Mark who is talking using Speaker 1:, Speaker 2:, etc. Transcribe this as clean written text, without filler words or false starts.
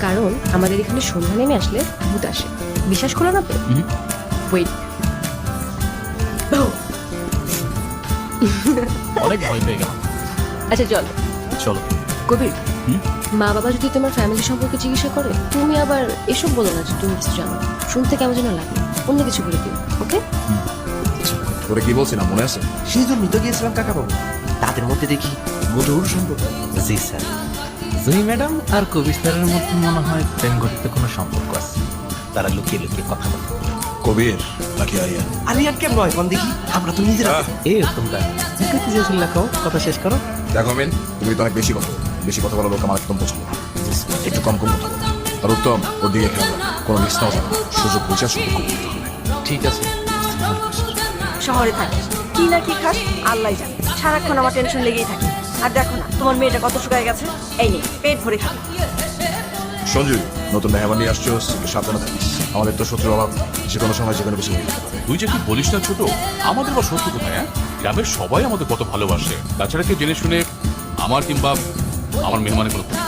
Speaker 1: কারণ আমাদের এখানে সন্ধ্যা নেমে আসলে ভূত আসে। বিশ্বাস করো না তো? ওয়েট,
Speaker 2: অনেক ভয় পেয়ে গেলাম।
Speaker 1: আচ্ছা চলো।
Speaker 2: চলো।
Speaker 1: কবির, মা বাবা যদি তোমার ফ্যামিলি সম্পর্কে জিজ্ঞাসা করে, তুমি আবার এসব বলো না যে তুমি কিছু জানো। শুনতে কেমন যেন লাগে, অন্য কিছু বলে দিও। ওকে?
Speaker 3: ওরা কি বলছিলাম মনে আছে?
Speaker 4: সেই জন্যই তো গিয়েছিলাম কাকা বাবু, তাদের মধ্যে দেখি মধুর সম্পর্ক।
Speaker 5: জি স্যার, জুই ম্যাডাম আর কবির স্যারের মধ্যে মনে হয় প্রেম ঘটিত কোনো সম্পর্ক আছে। তারা লুকিয়ে লুকিয়ে কথা বলে।
Speaker 3: কবির নাকি আরিয়ান?
Speaker 4: আরিয়ান কেমন হয় কোন দেখি, আমরা তো নিজেরা।
Speaker 5: এই তোমরা কি যে লেখাও, কথা শেষ করো।
Speaker 3: দেখো মিন, তুমি তো অনেক বেশি কথা বলো। বেশি কথা বলা লোক আমার একদম পছন্দ না। একটু কম কম কথা বলো। আর উত্তম, ওর দিকে খেয়াল রাখো। কোনো মিস নাও জানো, সুযোগ বুঝে সুযোগ করতে হবে।
Speaker 5: ঠিক আছে।
Speaker 6: শহরে থাকিস, কি না কি খাস আল্লাহ জানে। সারাক্ষণ আমার টেনশন লেগেই থাকে। আর দেখো না তোমার মেয়েটা কত শুকায় গেছে। এই নে পেট ভরে খাবে।
Speaker 3: সঞ্জু, নতুন মেহমান নিয়ে আসছো, একটু সাবধানে থাকিস। আমাদের তো শত্রুর অভাব, যে কোনো সময় যে কোনো কিছু হয়ে যেতে পারে।
Speaker 2: তুই যে কি বলিস না ছোট, আমাদের বা শত্রু কোথায়? হ্যাঁ, গ্রামের সবাই আমাদের কত ভালোবাসে। তাছাড়া কেউ জেনে শুনে আমার কিংবা আমার মেহমানের কোনো ক্ষতি